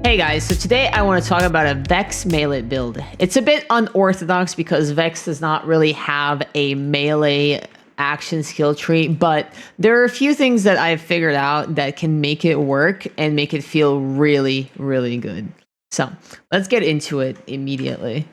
Hey guys, so today I want to talk about a Vex melee build. It's a bit unorthodox because Vex does not really have a melee action skill tree, but there are a few things that I've figured out that can make it work and make it feel really, really good. So let's get into it immediately.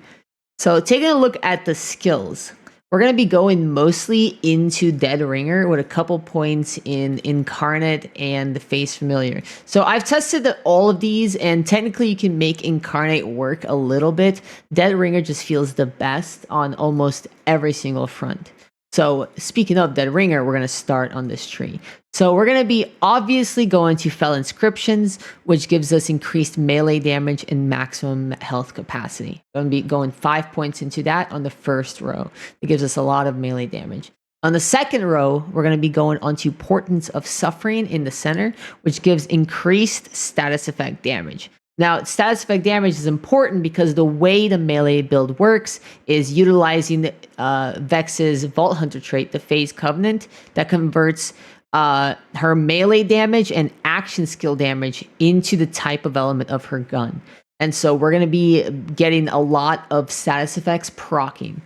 So taking a look at the skills, we're going to be going mostly into Dead Ringer with a couple points in Incarnate and Face Familiar. So I've tested all of these, and technically you can make Incarnate work a little bit. Dead Ringer just feels the best on almost every single front. So speaking of Dead Ringer, we're going to start on this tree. So we're going to be obviously going to Fell Inscriptions, which gives us increased melee damage and maximum health capacity. We're going to be going 5 points into that on the first row. It gives us a lot of melee damage. On the second row, we're going to be going onto Portents of Suffering in the center, which gives increased status effect damage. Now, status effect damage is important because the way the melee build works is utilizing Vex's Vault Hunter trait, the Phase Covenant, that converts her melee damage and action skill damage into the type of element of her gun. And so we're going to be getting a lot of status effects proccing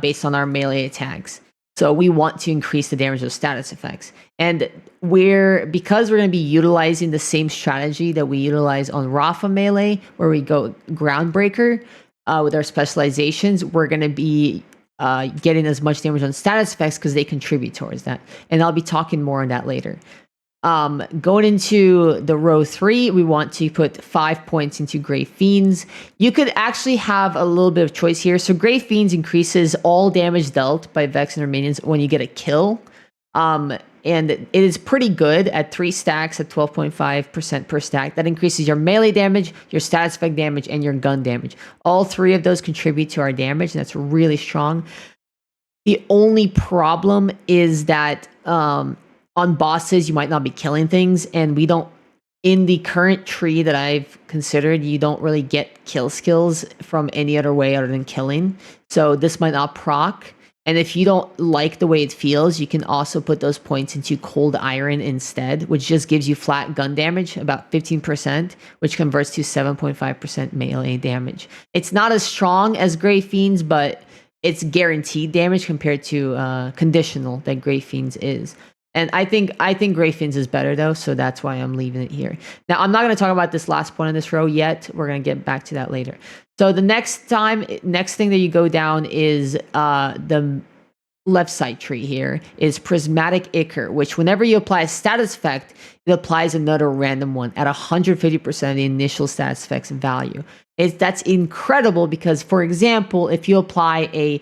based on our melee attacks. So we want to increase the damage of status effects. And because we're going to be utilizing the same strategy that we utilize on Rafa melee, where we go Groundbreaker with our specializations, we're going to be getting as much damage on status effects because they contribute towards that. And I'll be talking more on that later. Going into the row 3, we want to put 5 points into Grey Fiends. You could actually have a little bit of choice here. So Grey Fiends increases all damage dealt by Vex and her minions when you get a kill. And it is pretty good at 3 stacks at 12.5% per stack. That increases your melee damage, your status effect damage, and your gun damage. All 3 of those contribute to our damage, and that's really strong. The only problem is that on bosses, you might not be killing things, and we don't, in the current tree that I've considered, you don't really get kill skills from any other way other than killing. So this might not proc. And if you don't like the way it feels, you can also put those points into Cold Iron instead, which just gives you flat gun damage, about 15%, which converts to 7.5% melee damage. It's not as strong as Grey Fiends, but it's guaranteed damage compared to conditional that Grey Fiends is. And I think Grey Fiends is better though, so that's why I'm leaving it here. Now, I'm not going to talk about this last point in this row yet. We're going to get back to that later. So the next thing that you go down is the left side tree here is Prismatic Ichor, which whenever you apply a status effect, it applies another random one at 150% of the initial status effect's value. That's incredible because, for example, if you apply a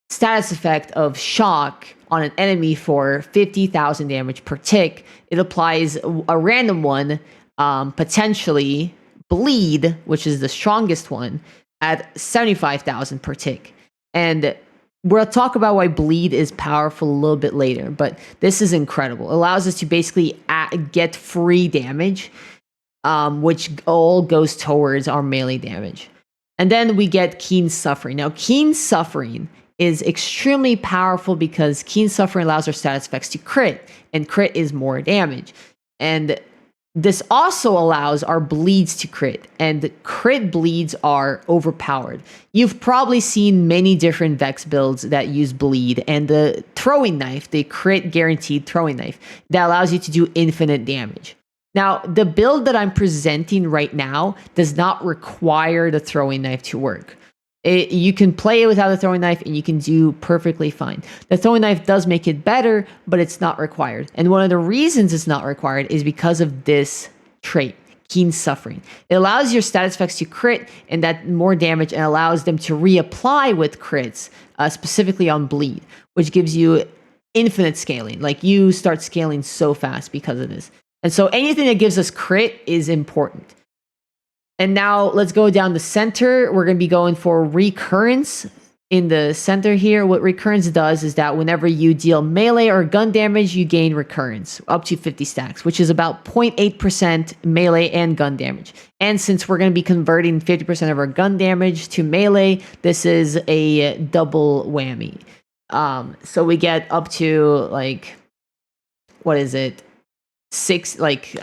status effect of shock on an enemy for 50,000 damage per tick, it applies a random one, potentially bleed, which is the strongest one, at 75,000 per tick. And we'll talk about why bleed is powerful a little bit later, but this is incredible. It allows us to basically get free damage, which all goes towards our melee damage. And then we get Keen Suffering. Now, Keen Suffering is extremely powerful because Keen Suffering allows our status effects to crit, and crit is more damage. And this also allows our bleeds to crit, and crit bleeds are overpowered. You've probably seen many different Vex builds that use bleed, and the throwing knife, the crit guaranteed throwing knife, that allows you to do infinite damage. Now, the build that I'm presenting right now does not require the throwing knife to work. You can play it without the throwing knife and you can do perfectly fine. The throwing knife does make it better, but it's not required. And one of the reasons it's not required is because of this trait, Keen Suffering. It allows your status effects to crit and that more damage, and allows them to reapply with crits, specifically on bleed, which gives you infinite scaling. Like, you start scaling so fast because of this. And so anything that gives us crit is important. And now let's go down the center. We're going to be going for Recurrence in the center here. What Recurrence does is that whenever you deal melee or gun damage, you gain Recurrence up to 50 stacks, which is about 0.8% melee and gun damage. And since we're going to be converting 50% of our gun damage to melee, this is a double whammy. So we get up to, like, what is it? 6, like,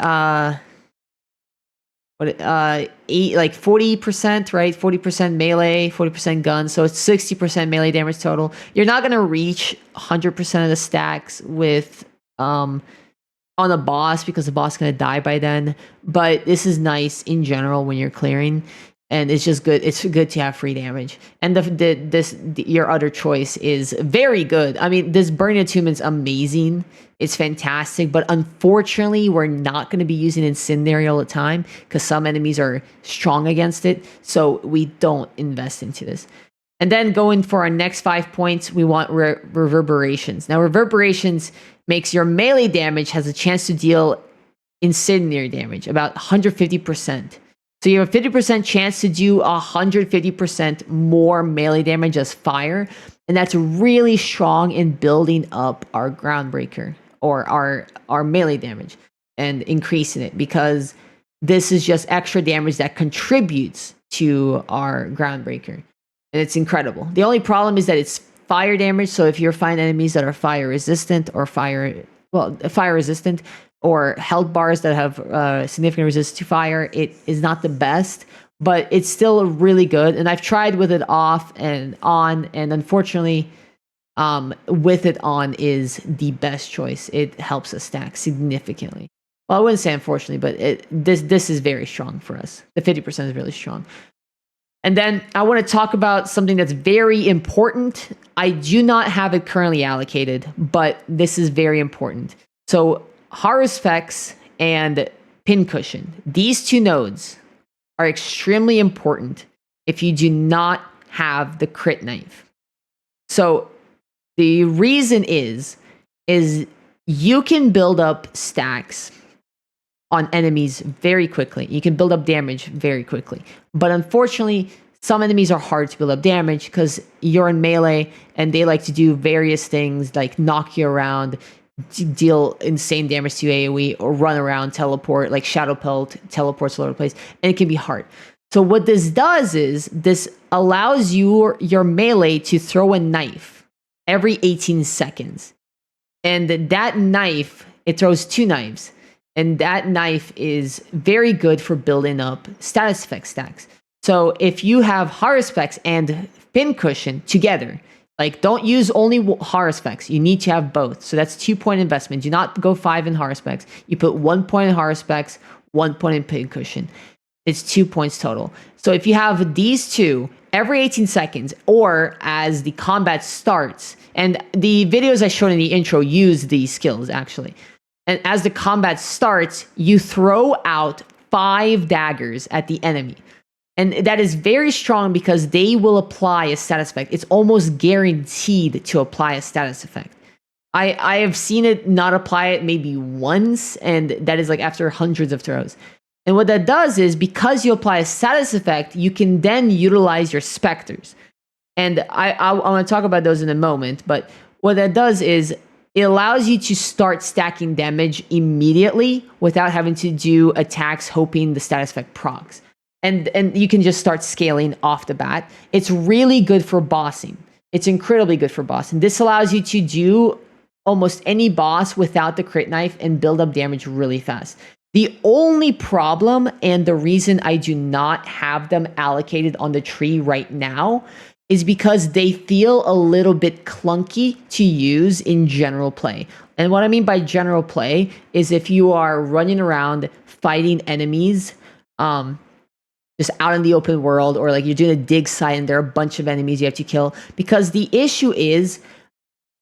like 40%, right? 40% melee, 40% gun. So it's 60% melee damage total. You're not going to reach 100% of the stacks with on a boss because the boss is going to die by then. But this is nice in general when you're clearing. And it's just good. It's good to have free damage. And your other choice is very good. I mean, this Burning Attunement's amazing. It's fantastic. But unfortunately, we're not going to be using Incendiary all the time because some enemies are strong against it. So we don't invest into this. And then going for our next 5 points, we want Reverberations. Now, Reverberations makes your melee damage has a chance to deal incendiary damage, about 150%. So you have a 50% chance to do 150% more melee damage as fire. And that's really strong in building up our Groundbreaker or our melee damage and increasing it, because this is just extra damage that contributes to our Groundbreaker. And it's incredible. The only problem is that it's fire damage. So if you're finding enemies that are fire resistant or fire resistant, or health bars that have significant resistance to fire, it is not the best, but it's still really good. And I've tried with it off and on, and unfortunately, with it on is the best choice. It helps us stack significantly. Well, I wouldn't say unfortunately, but this is very strong for us. The 50% is really strong. And then I want to talk about something that's very important. I do not have it currently allocated, but this is very important. So Haruspex and Pincushion. These two nodes are extremely important if you do not have the crit knife. So the reason is you can build up stacks on enemies very quickly. You can build up damage very quickly. But unfortunately, some enemies are hard to build up damage because you're in melee and they like to do various things like knock you around, to deal insane damage to AoE, or run around, teleport, like Shadow Pelt teleports all over the place, and it can be hard. So what this does is this allows your melee to throw a knife every 18 seconds. And that knife, it throws 2 knives. And that knife is very good for building up status effect stacks. So if you have Haruspex and Pincushion together, like, don't use only Haruspex. You need to have both. So that's 2-point investment. Do not go 5 in Haruspex. You put 1 point in Haruspex, 1 point in Pincushion. It's 2 points total. So if you have these two every 18 seconds, or as the combat starts, and the videos I showed in the intro use these skills actually. And as the combat starts, you throw out 5 daggers at the enemy. And that is very strong because they will apply a status effect. It's almost guaranteed to apply a status effect. I have seen it not apply it maybe once, and that is like after hundreds of throws. And what that does is, because you apply a status effect, you can then utilize your specters. And I want to talk about those in a moment, but what that does is it allows you to start stacking damage immediately without having to do attacks hoping the status effect procs. And you can just start scaling off the bat. It's really good for bossing. It's incredibly good for bossing. This allows you to do almost any boss without the crit knife and build up damage really fast. The only problem, and the reason I do not have them allocated on the tree right now, is because they feel a little bit clunky to use in general play. And what I mean by general play is if you are running around fighting enemies, just out in the open world, or like you're doing a dig site and there are a bunch of enemies you have to kill, because the issue is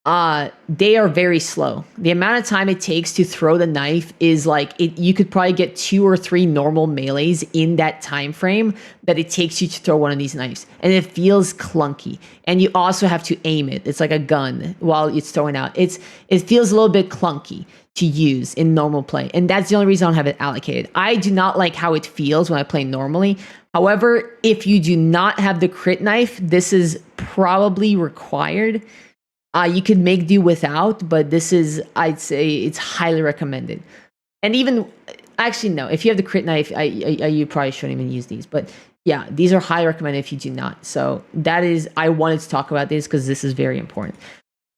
they are very slow. The amount of time it takes to throw the knife is like you could probably get 2 or 3 normal melees in that time frame that it takes you to throw one of these knives, and it feels clunky. And you also have to aim it. It's like a gun while it's throwing out. It feels a little bit clunky to use in normal play, and that's the only reason I don't have it allocated. I do not like how it feels when I play normally. However, if you do not have the crit knife, this is probably required. You could make do without, but this is, I'd say, it's highly recommended. And even, actually, no, if you have the crit knife, you probably shouldn't even use these. But yeah, these are highly recommended if you do not. So that is, I wanted to talk about this because this is very important.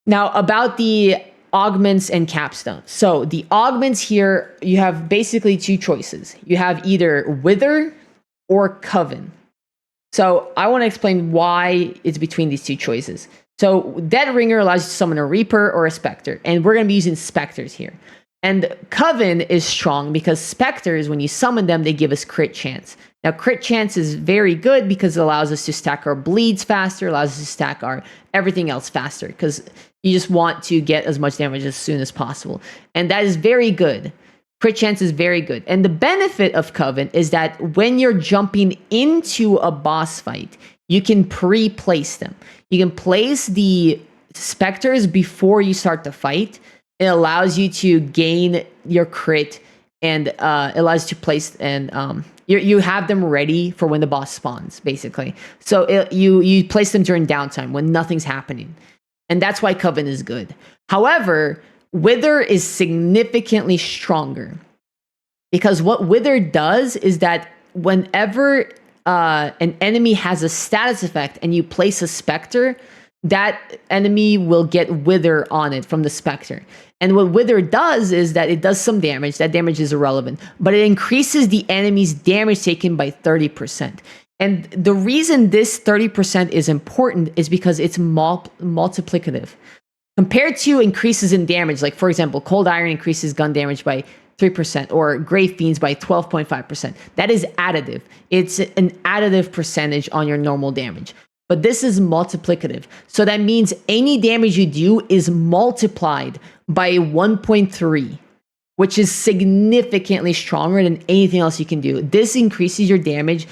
Now, about the augments and capstone. So the augments here, you have basically two choices. You have either Wither or Coven. So I want to explain why it's between these two choices. So Dead Ringer allows you to summon a Reaper or a Spectre, and we're going to be using Spectres here. And Coven is strong because Spectres, when you summon them, they give us crit chance. Now, crit chance is very good because it allows us to stack our bleeds faster, allows us to stack our everything else faster, because you just want to get as much damage as soon as possible. And that is very good. Crit chance is very good. And the benefit of Coven is that when you're jumping into a boss fight, you can pre-place them. You can place the Spectres before you start the fight. It allows you to gain your crit, and it allows you to place, and you have them ready for when the boss spawns, basically. So you place them during downtime when nothing's happening. And that's why Coven is good. However, Wither is significantly stronger, because what Wither does is that whenever an enemy has a status effect and you place a Spectre, that enemy will get Wither on it from the Spectre. And what Wither does is that it does some damage. That damage is irrelevant, but it increases the enemy's damage taken by 30%. And the reason this 30% is important is because it's multiplicative. Compared to increases in damage, like for example, Cold Iron increases gun damage by 3%, or Grave Fiends by 12.5%. That is additive. It's an additive percentage on your normal damage. But this is multiplicative. So that means any damage you do is multiplied by 1.3, which is significantly stronger than anything else you can do. This increases your damage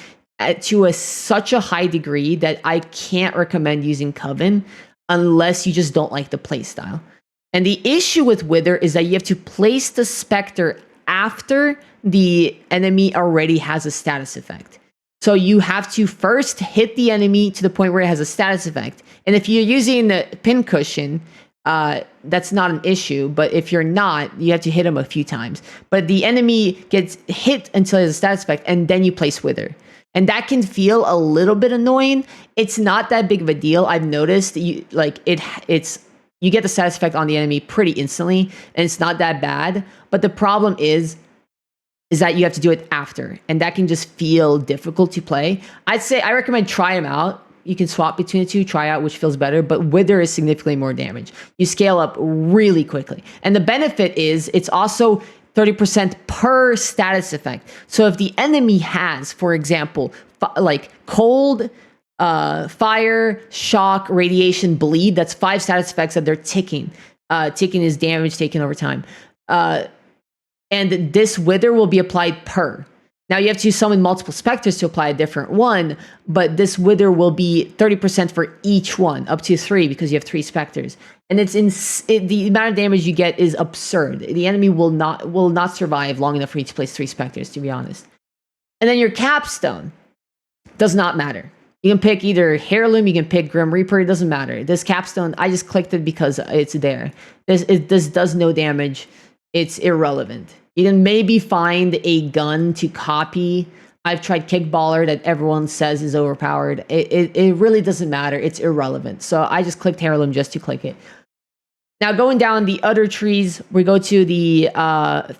to such a high degree that I can't recommend using Coven unless you just don't like the playstyle. And the issue with Wither is that you have to place the Spectre after the enemy already has a status effect. So you have to first hit the enemy to the point where it has a status effect. And if you're using the pincushion, that's not an issue. But if you're not, you have to hit him a few times. But the enemy gets hit until it has a status effect, and then you place Wither. And that can feel a little bit annoying. It's not that big of a deal. I've noticed you get the status effect on the enemy pretty instantly, and it's not that bad. But the problem is that you have to do it after, and that can just feel difficult to play. I recommend try them out. You can swap between the two, try out which feels better, but Wither is significantly more damage. You scale up really quickly. And the benefit is it's also 30% per status effect. So if the enemy has, for example, like cold, fire, shock, radiation, bleed, that's 5 status effects that they're ticking. Ticking is damage taken over time. And this Wither will be applied per. Now you have to summon multiple Spectres to apply a different one, but this Wither will be 30% for each one, up to 3 because you have 3 Spectres. And the amount of damage you get is absurd. The enemy will not survive long enough for you to place 3 Spectres, to be honest. And then your capstone does not matter. You can pick either Heirloom, you can pick Grim Reaper, it doesn't matter. This capstone, I just clicked it because it's there. This does no damage. It's irrelevant. You can maybe find a gun to copy. I've tried Kickballer that everyone says is overpowered. It really doesn't matter. It's irrelevant. So I just clicked Heirloom just to click it. Now going down the other trees, we go to the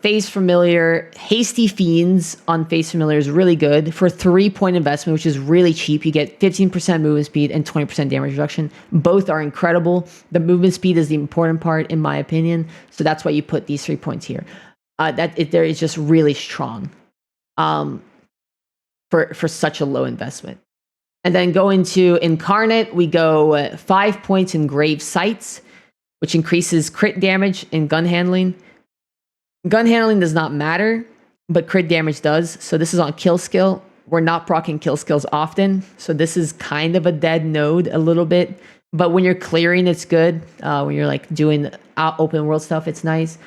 Phase Familiar. Hasty Fiends on Phase Familiar is really good for 3-point investment, which is really cheap. You get 15% movement speed and 20% damage reduction. Both are incredible. The movement speed is the important part, in my opinion. So that's why you put these 3 points here. There is just really strong for such a low investment. And then going to Incarnate, we go 5 points in Grave Sights, which increases crit damage and gun handling. Gun handling does not matter, but crit damage does. So this is on kill skill. We're not proccing kill skills often, so this is kind of a dead node a little bit. But when you're clearing, it's good. When you're like doing open world stuff, it's nice.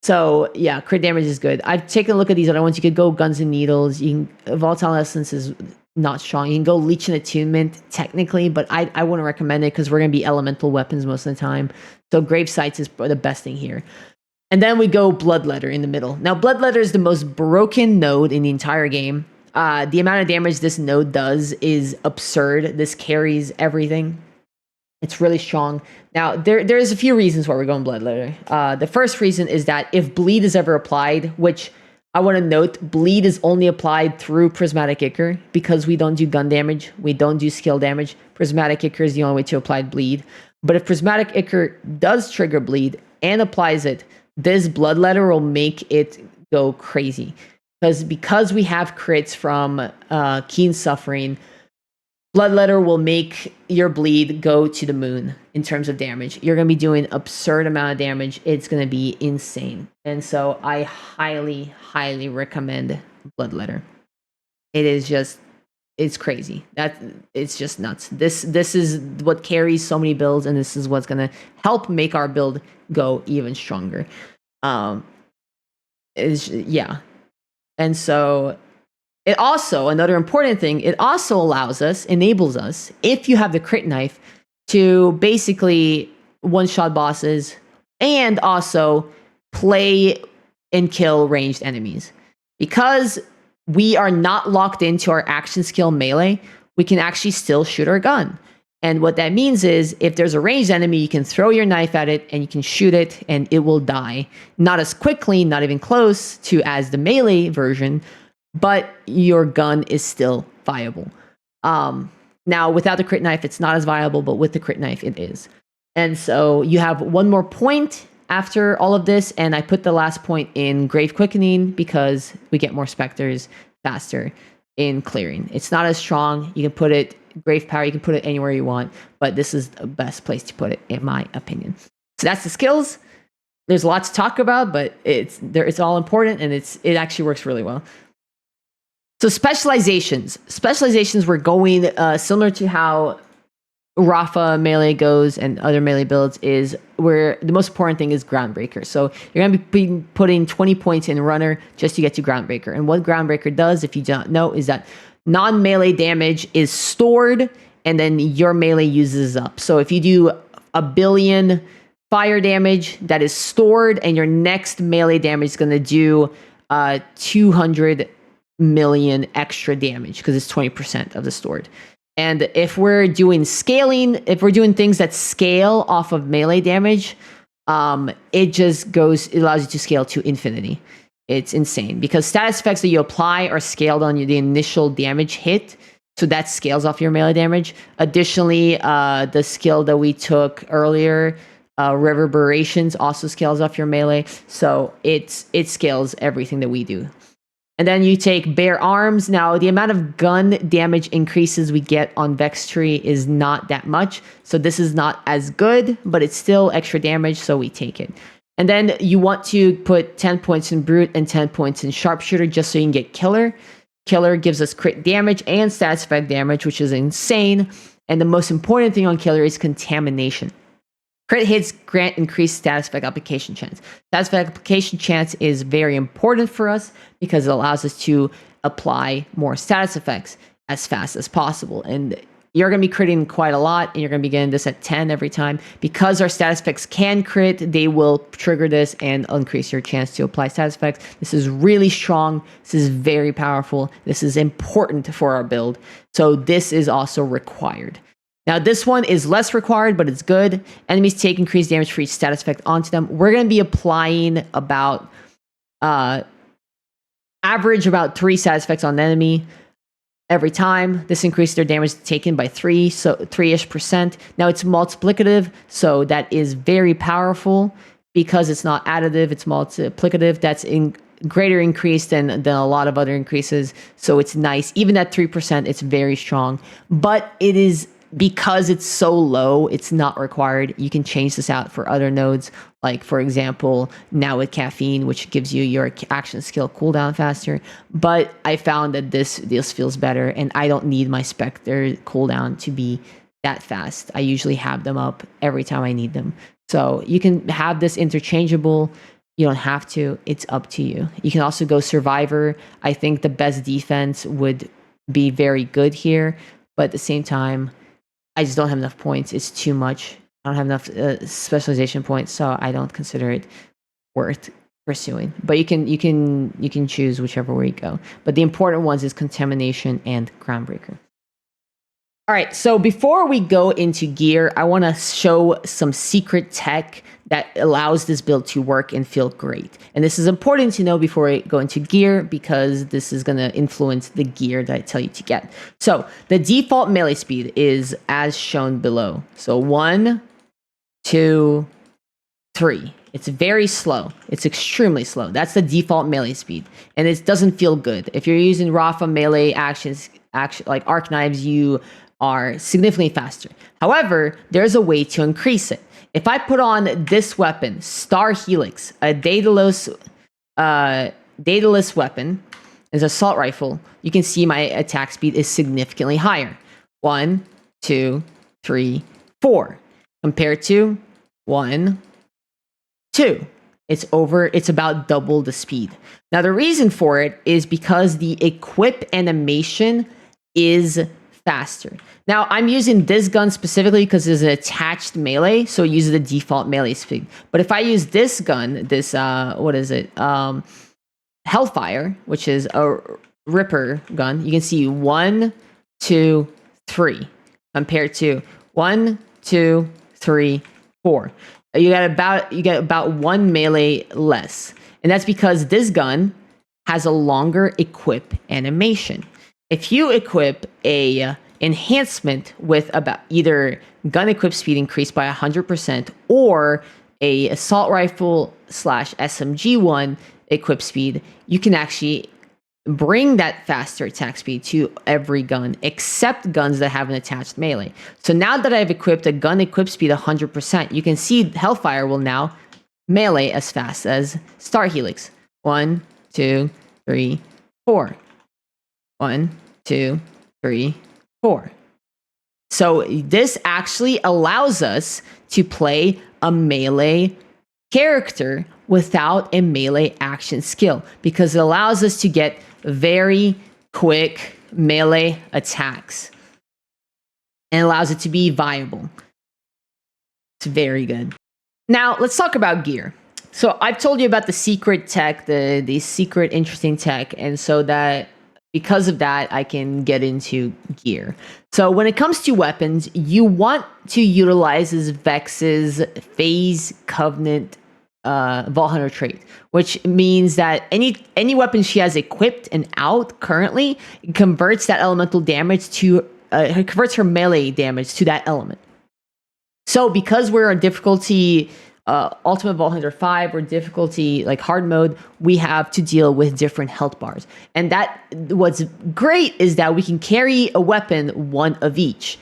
So yeah, crit damage is good. I've taken a look at these other ones. You could go Guns and Needles. Volatile Essence is not strong. You can go Leech and Attunement technically, but I wouldn't recommend it because we're going to be elemental weapons most of the time. So Grave Sights is the best thing here. And then we go Bloodletter in the middle. Now Bloodletter is the most broken node in the entire game. The amount of damage this node does is absurd. This carries everything. It's really strong. Now, there's a few reasons why we're going Bloodletter. The first reason is that if bleed is ever applied, which I want to note, bleed is only applied through Prismatic Ichor because we don't do gun damage, we don't do skill damage. Prismatic Ichor is the only way to apply bleed. But if Prismatic Ichor does trigger bleed and applies it, this Bloodletter will make it go crazy. Because we have crits from Keen Suffering, Bloodletter will make your bleed go to the moon in terms of damage. You're going to be doing absurd amount of damage. It's going to be insane. And so I highly, highly recommend Bloodletter. It is just, it's crazy. It's just nuts. This is what carries so many builds, and this is what's going to help make our build go even stronger. Yeah. And so it also, another important thing, it also enables us, if you have the crit knife, to basically one-shot bosses and also play and kill ranged enemies. Because we are not locked into our action skill melee, we can actually still shoot our gun. And what that means is, if there's a ranged enemy, you can throw your knife at it and you can shoot it and it will die. Not as quickly, not even close to as the melee version, but your gun is still viable. Now, without the crit knife, it's not as viable, but with the crit knife, it is. And so you have one more point after all of this, and I put the last point in Grave Quickening because we get more specters faster in clearing. It's not as strong. You can put it, Grave Power, you can put it anywhere you want, but this is the best place to put it, in my opinion. So that's the skills. There's a lot to talk about, but it's all important, and it actually works really well. So specializations. Specializations, we're going similar to how Rafa melee goes and other melee builds, is where the most important thing is Groundbreaker. So you're going to be putting 20 points in Runner just to get to Groundbreaker. And what Groundbreaker does, if you don't know, is that non-melee damage is stored and then your melee uses up. So if you do 1 billion fire damage, that is stored, and your next melee damage is going to do 200 million extra damage because it's 20% of the stored. And if we're doing scaling, if we're doing things that scale off of melee damage, it allows you to scale to infinity. It's insane because status effects that you apply are scaled on the initial damage hit. So that scales off your melee damage. Additionally, the skill that we took earlier, Reverberations, also scales off your melee. So it scales everything that we do. And then you take Bare Arms. Now, the amount of gun damage increases we get on Vex Tree is not that much. So this is not as good, but it's still extra damage, so we take it. And then you want to put 10 points in Brute and 10 points in Sharpshooter just so you can get Killer. Killer gives us crit damage and status effect damage, which is insane. And the most important thing on Killer is Contamination. Crit hits grant increased status effect application chance. Status effect application chance is very important for us because it allows us to apply more status effects as fast as possible. And you're going to be critting quite a lot, and you're going to be getting this at 10 every time. Because our status effects can crit, they will trigger this and increase your chance to apply status effects. This is really strong. This is very powerful. This is important for our build. So this is also required. Now, this one is less required, but it's good. Enemies take increased damage for each status effect onto them. We're going to be applying about average about 3 status effects on an enemy every time. This increases their damage taken by 3, so 3-ish%. Now, it's multiplicative, so that is very powerful because it's not additive, it's multiplicative. That's greater increase than a lot of other increases, so it's nice. Even at 3%, it's very strong, but it is, because it's so low, it's not required. You can change this out for other nodes, like, for example, now with Caffeine, which gives you your action skill cooldown faster. But I found that this feels better, and I don't need my Spectre cooldown to be that fast. I usually have them up every time I need them. So you can have this interchangeable. You don't have to. It's up to you. You can also go Survivor. I think the best defense would be very good here, but at the same time, I just don't have enough points. It's too much. I don't have enough specialization points, so I don't consider it worth pursuing. But you can choose whichever way you go. But the important ones is Contamination and Groundbreaker. All right, so before we go into gear, I want to show some secret tech that allows this build to work and feel great. And this is important to know before I go into gear because this is going to influence the gear that I tell you to get. So the default melee speed is as shown below. So 1, 2, 3. It's very slow. It's extremely slow. That's the default melee speed. And it doesn't feel good. If you're using Rafa melee actions, like arc knives, you are significantly faster. However, there's a way to increase it. If I put on this weapon, Star Helix, a dataless weapon, as assault rifle, you can see my attack speed is significantly higher. 1, 2, 3, 4. Compared to 1, 2. It's about double the speed. Now, the reason for it is because the equip animation is faster. Now, I'm using this gun specifically because it's an attached melee, so it uses the default melee speed. But if I use this gun, this, Hellfire, which is a Ripper gun, you can see 1, 2, 3, compared to 1, 2, 3, 4. You get about 1 melee less. And that's because this gun has a longer equip animation. If you equip a enhancement with about either gun equip speed increased by 100% or a assault rifle / SMG one equip speed, you can actually bring that faster attack speed to every gun except guns that have an attached melee. So now that I've equipped a gun equip speed 100%, you can see Hellfire will now melee as fast as Star Helix. 1, 2, 3, 4. 1, 2, 3, 4. So this actually allows us to play a melee character without a melee action skill because it allows us to get very quick melee attacks and allows it to be viable. It's very good. Now let's talk about gear. So I've told you about the secret tech, the secret interesting tech, and so that because of that, I can get into gear. So when it comes to weapons, you want to utilize Vex's Phase Covenant Vault Hunter trait, which means that any weapon she has equipped and out currently converts that elemental damage to converts her melee damage to that element. So because we're on difficulty Ultimate Vault Hunter 5 or difficulty like hard mode, we have to deal with different health bars. And that what's great is that we can carry a weapon, one of each.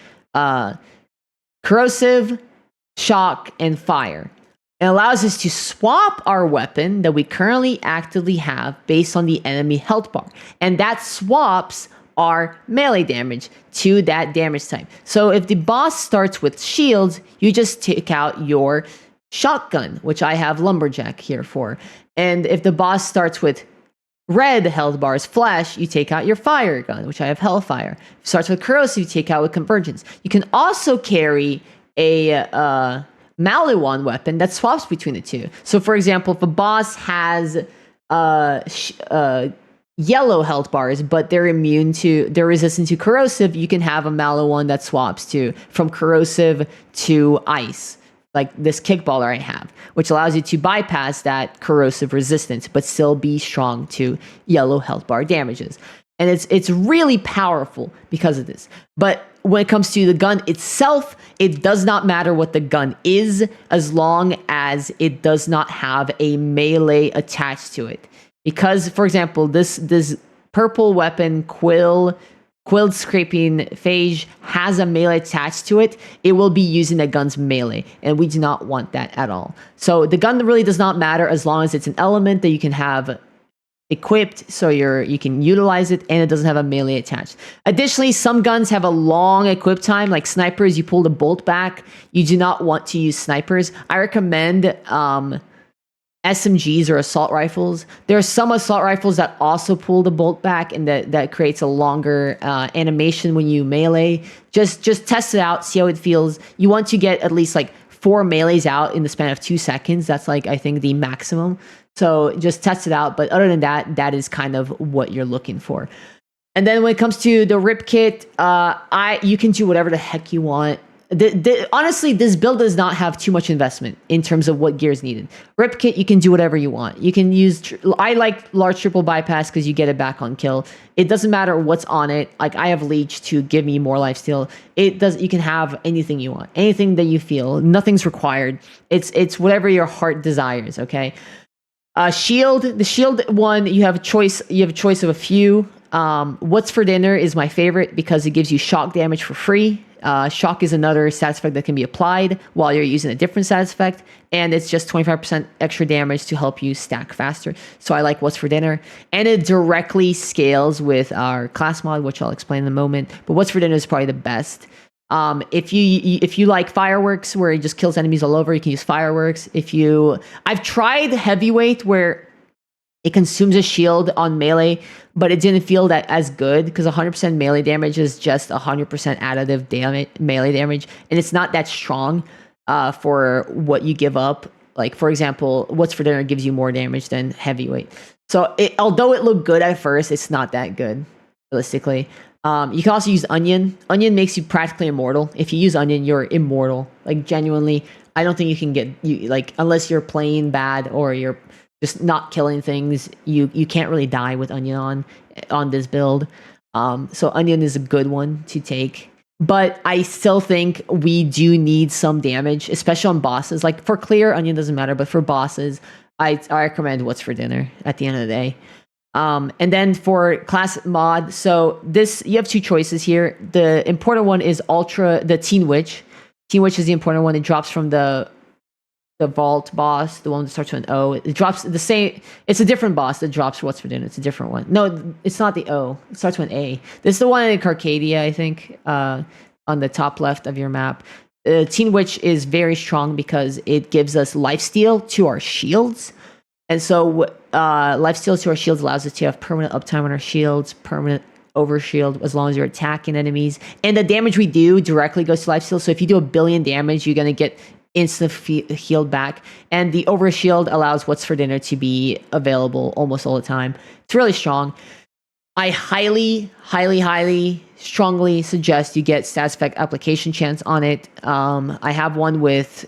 Corrosive, shock, and fire. It allows us to swap our weapon that we currently actively have based on the enemy health bar. And that swaps our melee damage to that damage type. So if the boss starts with shields, you just take out your shotgun, which I have lumberjack here for. And if the boss starts with red health bars, flash, you take out your fire gun, which I have hellfire. If it starts with corrosive, you take out with convergence. You can also carry a Maliwan weapon that swaps between the two. So for example, if a boss has yellow health bars, but they're resistant to corrosive, you can have a Maliwan that swaps from corrosive to ice, like this kickballer I have, which allows you to bypass that corrosive resistance, but still be strong to yellow health bar damages. And it's really powerful because of this. But when it comes to the gun itself, it does not matter what the gun is as long as it does not have a melee attached to it. Because, for example, this purple weapon, Quilled Scraping Phage, has a melee attached to it, it will be using the gun's melee, and we do not want that at all. So the gun really does not matter as long as it's an element that you can have equipped, so you can utilize it, and it doesn't have a melee attached. Additionally, some guns have a long equip time, like snipers. You pull the bolt back. You do not want to use snipers. I recommend SMGs or assault rifles. There are some assault rifles that also pull the bolt back, and that creates a longer animation when you melee. Just test it out, see how it feels. You want to get at least like 4 melees out in the span of 2 seconds. That's like, I think, the maximum. So just test it out. But other than that, that is kind of what you're looking for. And then when it comes to the rip kit, you can do whatever the heck you want. Honestly, this build does not have too much investment in terms of what gear is needed. Rip kit, you can do whatever you want. You can use. I like large triple bypass because you get it back on kill. It doesn't matter what's on it. Like I have leech to give me more lifesteal. It does. You can have anything you want, anything that you feel. Nothing's required. It's whatever your heart desires. Okay. Shield. The shield one, you have a choice. You have a choice of a few. What's for dinner is my favorite because it gives you shock damage for free. Shock is another stat effect that can be applied while you're using a different stat effect, and it's just 25% extra damage to help you stack faster. So I like What's for Dinner, and it directly scales with our class mod, which I'll explain in a moment. But What's for Dinner is probably the best. If you like fireworks where it just kills enemies all over, you can use fireworks. I've tried heavyweight where it consumes a shield on melee, but it didn't feel that as good because 100% melee damage is just 100% additive melee damage, and it's not that strong for what you give up. Like, for example, What's for Dinner gives you more damage than heavyweight. So although it looked good at first, it's not that good, realistically. You can also use Onion. Onion makes you practically immortal. If you use Onion, you're immortal. Like, genuinely, I don't think you can get... unless you're playing bad or you're just not killing things, you can't really die with Onion on this build. So Onion is a good one to take. But I still think we do need some damage, especially on bosses. Like for clear, Onion doesn't matter, but for bosses, I recommend What's for Dinner at the end of the day. And then for class mod, so this, you have two choices here. The important one is the Teen Witch. Teen Witch is the important one. It drops from the vault boss, the one that starts with an O. It drops the same. It's a different boss that drops What's for Dinner. It's a different one. No, it's not the O. It starts with an A. This is the one in Carcadia, I think, on the top left of your map. Teen Witch is very strong because it gives us lifesteal to our shields. And so lifesteal to our shields allows us to have permanent uptime on our shields, permanent overshield as long as you're attacking enemies. And the damage we do directly goes to lifesteal. So if you do 1 billion damage, you're going to get instant healed back, and the overshield allows What's for Dinner to be available almost all the time. It's really strong. I highly strongly suggest you get stat effect application chance on it. I have one with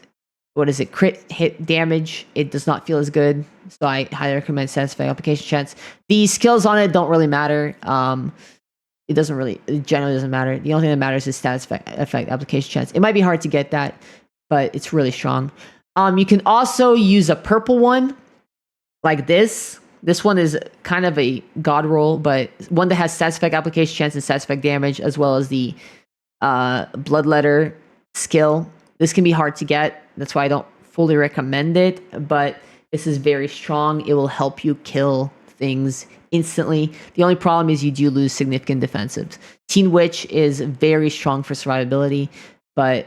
crit hit damage. It does not feel as good, so I highly recommend stat effect application chance. The skills on it don't really matter. It generally doesn't matter. The only thing that matters is stat effect application chance. It might be hard to get that, but it's really strong. You can also use a purple one like this. This one is kind of a god roll, but one that has stat effect application chance and stat effect damage, as well as the bloodletter skill. This can be hard to get. That's why I don't fully recommend it, but this is very strong. It will help you kill things instantly. The only problem is you do lose significant defensives. Teen Witch is very strong for survivability, but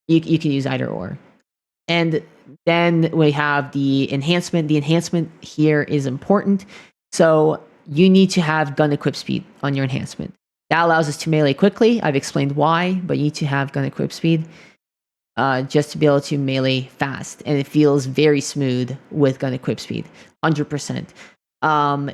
you can use either or. And then we have the enhancement. The enhancement here is important. So you need to have gun equip speed on your enhancement. That allows us to melee quickly. I've explained why, but you need to have gun equip speed just to be able to melee fast. And it feels very smooth with gun equip speed, 100%.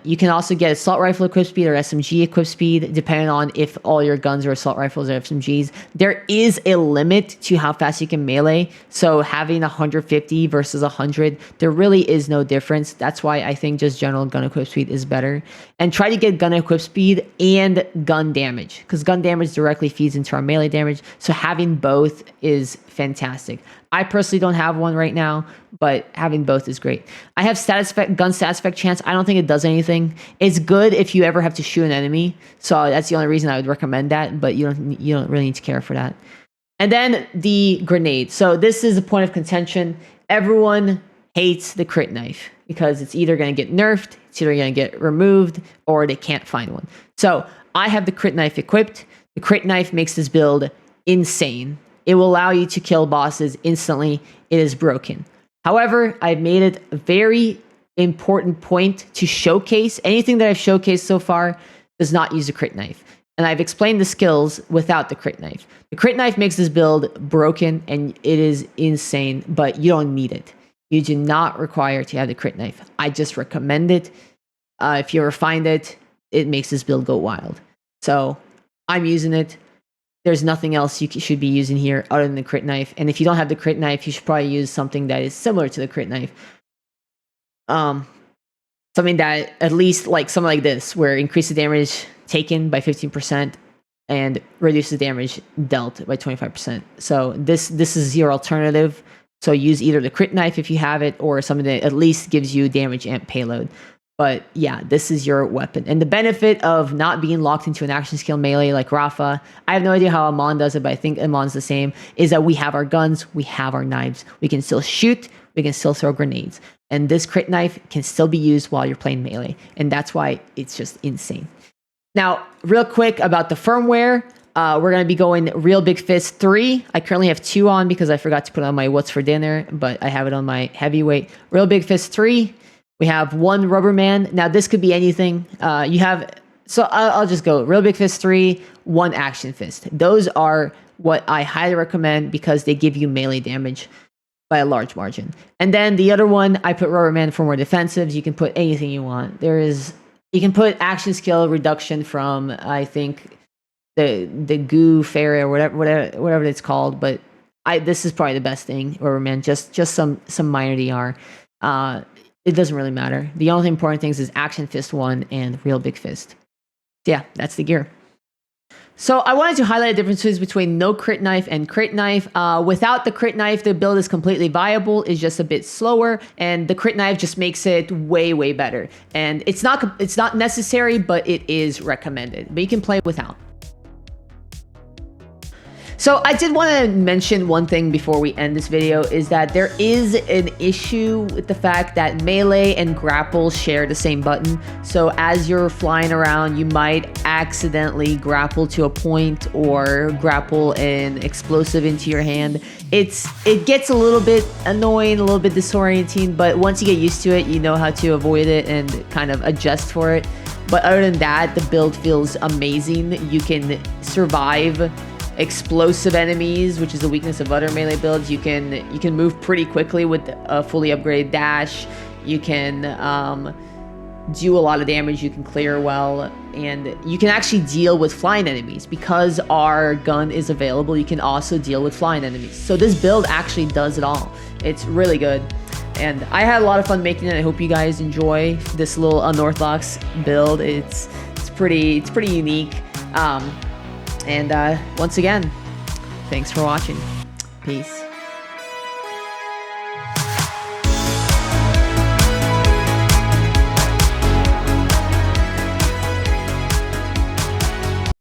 You can also get assault rifle equip speed or SMG equip speed, depending on if all your guns are assault rifles or SMGs. There is a limit to how fast you can melee, so having 150 versus 100, there really is no difference. That's why I think just general gun equip speed is better. And try to get gun equip speed and gun damage, because gun damage directly feeds into our melee damage, so having both is fantastic. I personally don't have one right now, but having both is great. I have gun status effect chance. I don't think it does anything. It's good if you ever have to shoot an enemy, so that's the only reason I would recommend that, but you don't really need to care for that. And then the grenade. So this is a point of contention. Everyone hates the crit knife because it's either going to get nerfed, it's either going to get removed, or they can't find one. So I have the crit knife equipped. The crit knife makes this build insane. It will allow you to kill bosses instantly. It is broken. However, I've made it a very important point to showcase. Anything that I've showcased so far does not use a crit knife. And I've explained the skills without the crit knife. The crit knife makes this build broken, and it is insane, but you don't need it. You do not require to have the crit knife. I just recommend it. If you ever find it, it makes this build go wild. So I'm using it. There's nothing else you should be using here other than the crit knife. And if you don't have the crit knife, you should probably use something that is similar to the crit knife. Something that at least like something like this, where it increases damage taken by 15% and reduces damage dealt by 25%. So this is your alternative. So use either the crit knife if you have it, or something that at least gives you damage and payload. But yeah, this is your weapon. And the benefit of not being locked into an action skill melee like Rafa, I have no idea how Amon does it, but I think Amon's the same, is that we have our guns, we have our knives. We can still shoot, we can still throw grenades. And this crit knife can still be used while you're playing melee. And that's why it's just insane. Now, real quick about the firmware. We're going to be going Real Big Fist 3. I currently have 2 on because I forgot to put on my What's for Dinner, but I have it on my heavyweight. Real Big Fist 3. We have 1 Rubber Man. Now, this could be anything. So I'll just go Real Big Fist 3, 1 Action Fist. Those are what I highly recommend because they give you melee damage by a large margin. And then the other one, I put Rubber Man for more defensives. You can put anything you want. You can put action skill reduction from, I think, the goo fairy or whatever it's called, but this is probably the best thing. Rubber Man, just some minor DR. It doesn't really matter. The only important things is Action Fist 1 and Real Big Fist. Yeah, that's the gear. So I wanted to highlight the differences between no crit knife and crit knife. Without the crit knife, the build is completely viable. It's just a bit slower, and the crit knife just makes it way, way better. And it's not necessary, but it is recommended. But you can play without. So I did want to mention one thing before we end this video, is that there is an issue with the fact that melee and grapple share the same button. So as you're flying around, you might accidentally grapple to a point or grapple an explosive into your hand. It gets a little bit annoying, a little bit disorienting, but once you get used to it, you know how to avoid it and kind of adjust for it. But other than that, the build feels amazing. You can survive explosive enemies, which is the weakness of other melee builds. You can move pretty quickly with a fully upgraded dash. You can do a lot of damage. You can clear well, and you can actually deal with flying enemies. Because our gun is available, you can also deal with flying enemies. So this build actually does it all. It's really good, and I had a lot of fun making it. I hope you guys enjoy this little unorthodox build. It's pretty unique. And once again, thanks for watching. Peace.